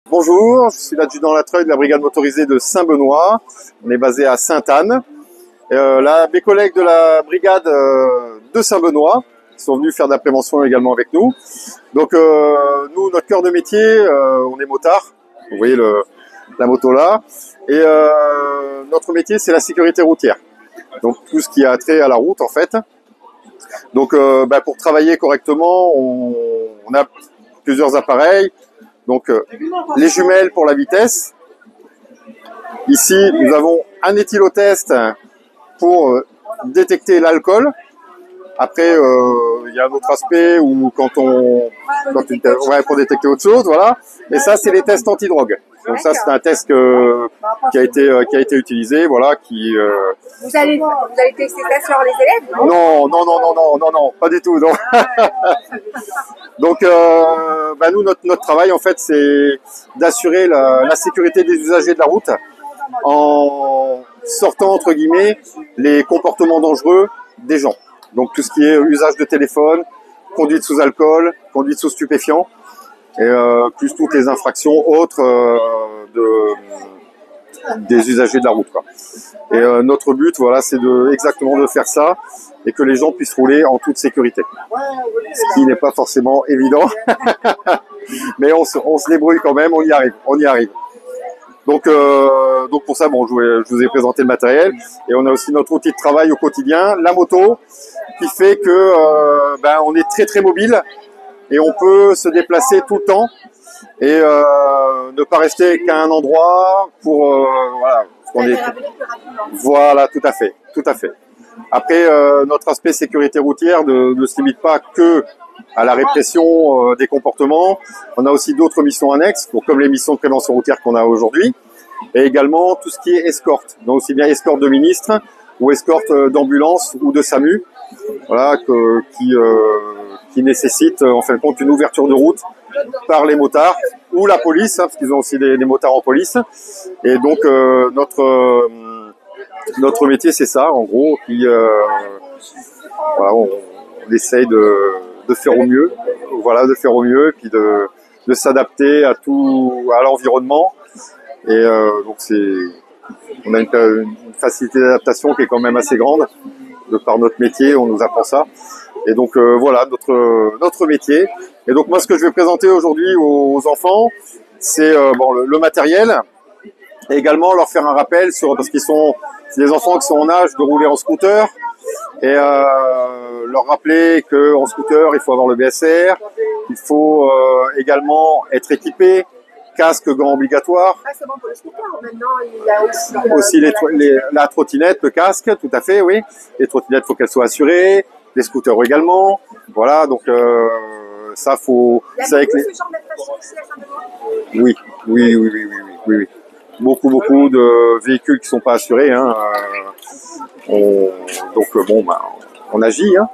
Bonjour, je suis l'adjudant Latreuil de la brigade motorisée de Saint-Benoît. On est basé à Sainte-Anne. Mes collègues de la brigade de Saint-Benoît sont venus faire de la prévention également avec nous. Donc nous, notre cœur de métier, on est motard. Vous voyez la moto là. Et notre métier, c'est la sécurité routière. Donc tout ce qui a trait à la route en fait. Donc pour travailler correctement, on a plusieurs appareils. Donc les jumelles pour la vitesse. Ici, nous avons un éthylotest pour détecter l'alcool. Après, il y a un autre aspect où pour détecter autre chose, voilà. Et ça, c'est les tests antidrogue. Donc ça, c'est un test qui a été utilisé, voilà, Vous allez tester ça sur les élèves, non? Non, pas du tout, non. Donc, nous, notre travail, en fait, c'est d'assurer la sécurité des usagers de la route en sortant, entre guillemets, les comportements dangereux des gens. Donc, tout ce qui est usage de téléphone, conduite sous alcool, conduite sous stupéfiants, et plus toutes les infractions autres des usagers de la route, quoi. Et notre but, voilà, c'est exactement de faire ça et que les gens puissent rouler en toute sécurité. Ce qui n'est pas forcément évident, mais on se débrouille quand même, on y arrive. Donc pour ça, je vous ai présenté le matériel et on a aussi notre outil de travail au quotidien, la moto, qui fait que on est très très mobile et on peut se déplacer tout le temps et ne pas rester qu'à un endroit pour voilà, tout à fait. Après, notre aspect sécurité routière ne se limite pas que à la répression des comportements. On a aussi d'autres missions annexes, comme les missions de prévention routière qu'on a aujourd'hui, et également tout ce qui est escorte, donc aussi bien escorte de ministres ou escorte d'ambulance ou de SAMU, voilà, qui nécessite en fin de compte une ouverture de route par les motards ou la police, parce qu'ils ont aussi des motards en police. Et donc notre métier, c'est ça, en gros, on essaye de faire au mieux, et puis de s'adapter à l'environnement. Et donc on a une facilité d'adaptation qui est quand même assez grande, de par notre métier, on nous apprend ça. Et donc voilà notre métier. Et donc moi, ce que je vais présenter aujourd'hui aux enfants, c'est le matériel, et également leur faire un rappel parce c'est des enfants qui sont en âge de rouler en scooter, et leur rappeler qu'en scooter, il faut avoir le BSR, il faut également être équipé, casque, gants obligatoires. Ah, c'est bon pour le scooter, maintenant il y a aussi la trottinette, le casque, tout à fait, oui. Les trottinettes, il faut qu'elles soient assurées, les scooters également, voilà, donc ça faut... Il y a beaucoup ce genre d'infraction ici à Saint-Benoît? Oui. Beaucoup de véhicules qui sont pas assurés, hein. On agit, hein.